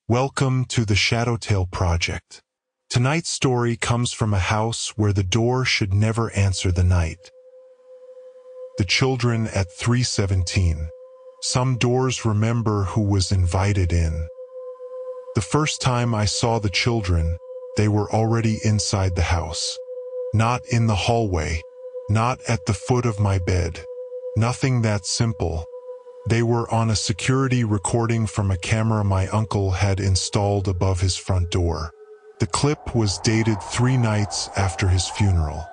Welcome to the ShadowTale Project. Tonight's story comes from a house where the door should never answer the night. The children at 317. Some doors remember who was invited in. The first time I saw the children, they were already inside the house. Not in the hallway, not at the foot of my bed. Nothing that simple. They were on a security recording from a camera my uncle had installed above his front door. The clip was dated 3 nights after his funeral.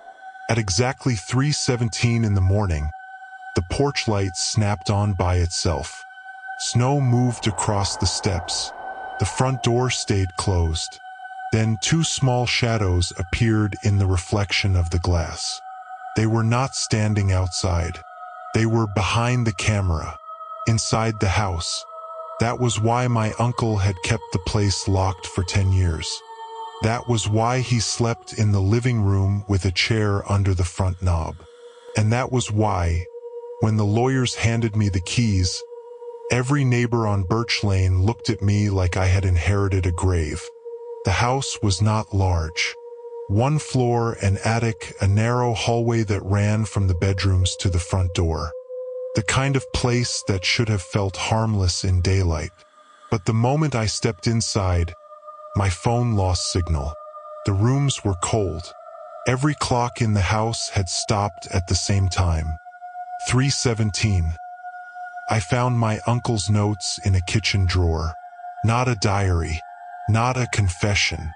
At exactly 3:17 in the morning, the porch light snapped on by itself. Snow moved across the steps. The front door stayed closed. Then 2 small shadows appeared in the reflection of the glass. They were not standing outside. They were behind the camera. Inside the house. That was why my uncle had kept the place locked for 10 years. That was why he slept in the living room with a chair under the front knob. And that was why, when the lawyers handed me the keys, every neighbor on Birch Lane looked at me like I had inherited a grave. The house was not large. 1 floor, an attic, a narrow hallway that ran from the bedrooms to the front door. The kind of place that should have felt harmless in daylight. But the moment I stepped inside, my phone lost signal. The rooms were cold. Every clock in the house had stopped at the same time. 3:17. I found my uncle's notes in a kitchen drawer. Not a diary, not a confession.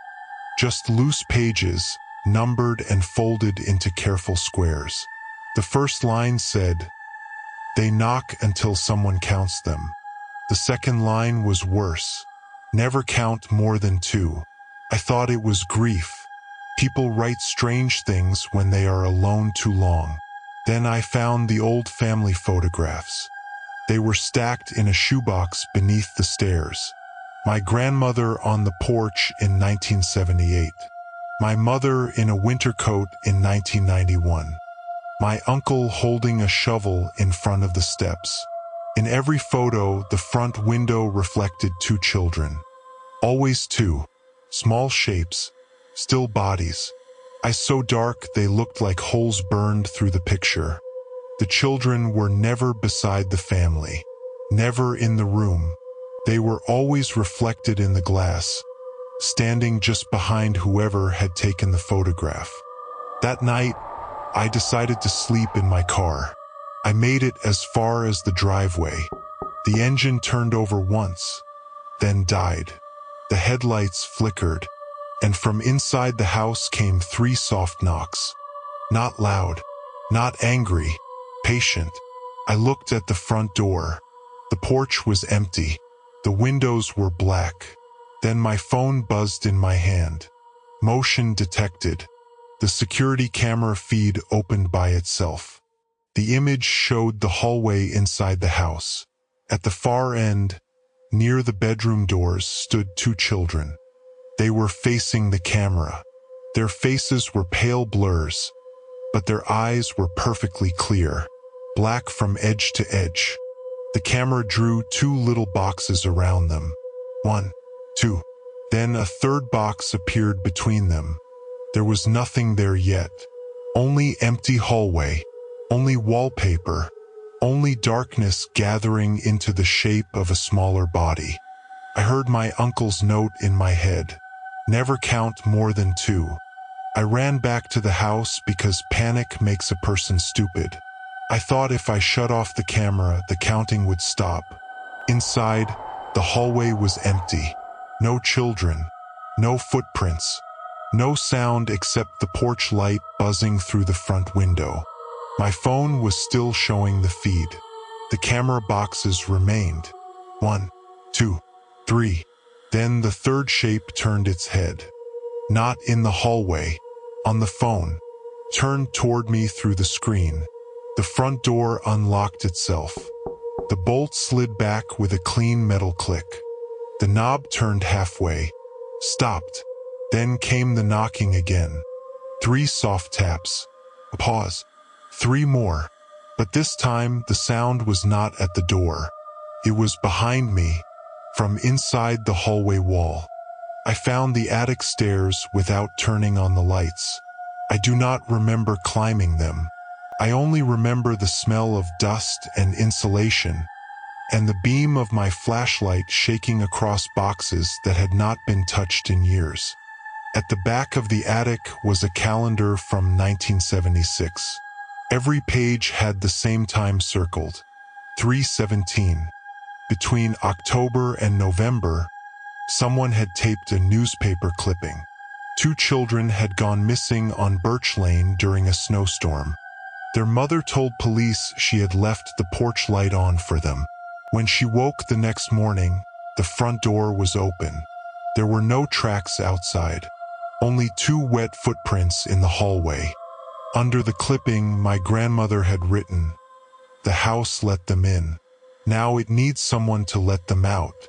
Just loose pages, numbered and folded into careful squares. The first line said, "They knock until someone counts them." The second line was worse. "Never count more than 2. I thought it was grief. People write strange things when they are alone too long. Then I found the old family photographs. They were stacked in a shoebox beneath the stairs. My grandmother on the porch in 1978. My mother in a winter coat in 1991. My uncle holding a shovel in front of the steps. In every photo, the front window reflected 2 children. Always 2. Small shapes, still bodies. Eyes so dark they looked like holes burned through the picture. The children were never beside the family. Never in the room. They were always reflected in the glass, standing just behind whoever had taken the photograph. That night, I decided to sleep in my car. I made it as far as the driveway. The engine turned over once, then died. The headlights flickered, and from inside the house came 3 soft knocks. Not loud, not angry, patient. I looked at the front door. The porch was empty. The windows were black. Then my phone buzzed in my hand. Motion detected. The security camera feed opened by itself. The image showed the hallway inside the house. At the far end, near the bedroom doors, stood 2 children. They were facing the camera. Their faces were pale blurs, but their eyes were perfectly clear, black from edge to edge. The camera drew 2 little boxes around them. 1, 2. Then a 3rd box appeared between them. There was nothing there yet. Only empty hallway. Only wallpaper. Only darkness gathering into the shape of a smaller body. I heard my uncle's note in my head. Never count more than 2. I ran back to the house because panic makes a person stupid. I thought if I shut off the camera, the counting would stop. Inside, the hallway was empty. No children. No footprints. No sound except the porch light buzzing through the front window. My phone was still showing the feed. The camera boxes remained. 1, 2, 3. Then the 3rd shape turned its head. Not in the hallway. On the phone. Turned toward me through the screen. The front door unlocked itself. The bolt slid back with a clean metal click. The knob turned halfway. Stopped. Then came the knocking again. 3 soft taps. A pause. 3 more. But this time, the sound was not at the door. It was behind me, from inside the hallway wall. I found the attic stairs without turning on the lights. I do not remember climbing them. I only remember the smell of dust and insulation, and the beam of my flashlight shaking across boxes that had not been touched in years. At the back of the attic was a calendar from 1976. Every page had the same time circled, 3:17. Between October and November, someone had taped a newspaper clipping. 2 children had gone missing on Birch Lane during a snowstorm. Their mother told police she had left the porch light on for them. When she woke the next morning, the front door was open. There were no tracks outside, only 2 wet footprints in the hallway. Under the clipping, my grandmother had written, "The house let them in. Now it needs someone to let them out."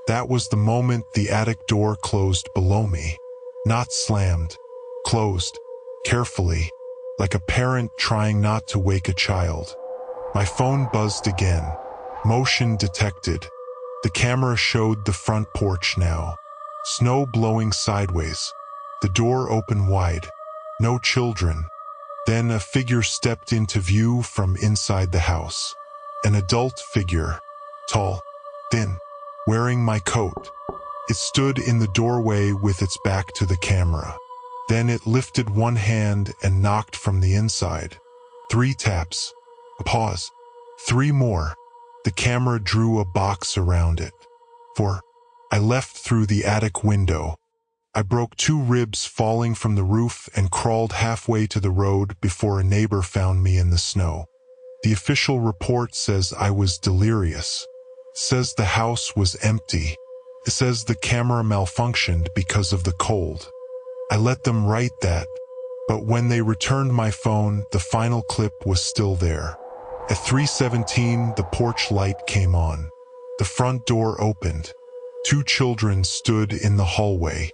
That was the moment the attic door closed below me. Not slammed, closed, carefully, like a parent trying not to wake a child. My phone buzzed again. Motion detected. The camera showed the front porch now. Snow blowing sideways. The door open wide. No children. Then a figure stepped into view from inside the house. An adult figure. Tall. Thin. Wearing my coat. It stood in the doorway with its back to the camera. Then it lifted one hand and knocked from the inside. 3 taps. A pause. 3 more. The camera drew a box around it. 4. I left through the attic window. I broke 2 ribs falling from the roof and crawled halfway to the road before a neighbor found me in the snow. The official report says I was delirious. Says the house was empty. It says the camera malfunctioned because of the cold. I let them write that, but when they returned my phone, the final clip was still there. At 3:17, the porch light came on. The front door opened. 2 children stood in the hallway.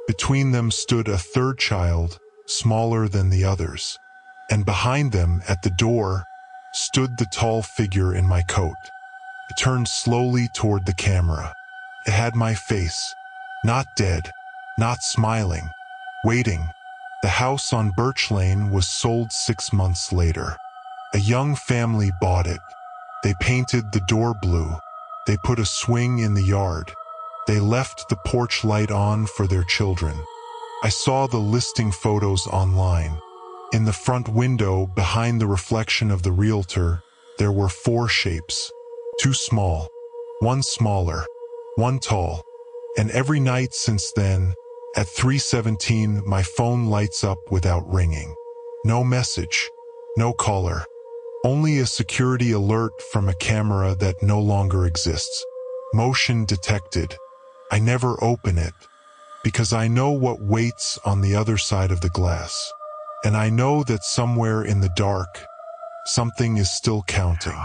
Between them stood a 3rd child, smaller than the others. And behind them, at the door, stood the tall figure in my coat. It turned slowly toward the camera. It had my face. Not dead, not smiling. Waiting. The house on Birch Lane was sold 6 months later. A young family bought it. They painted the door blue. They put a swing in the yard. They left the porch light on for their children. I saw the listing photos online. In the front window, behind the reflection of the realtor, there were 4 shapes. 2 small, 1 smaller, 1 tall. And every night since then, at 3:17, my phone lights up without ringing. No message, no caller. Only a security alert from a camera that no longer exists. Motion detected. I never open it, because I know what waits on the other side of the glass. And I know that somewhere in the dark, something is still counting.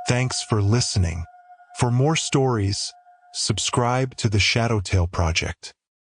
Thanks for listening. For more stories, subscribe to the ShadowTale Project.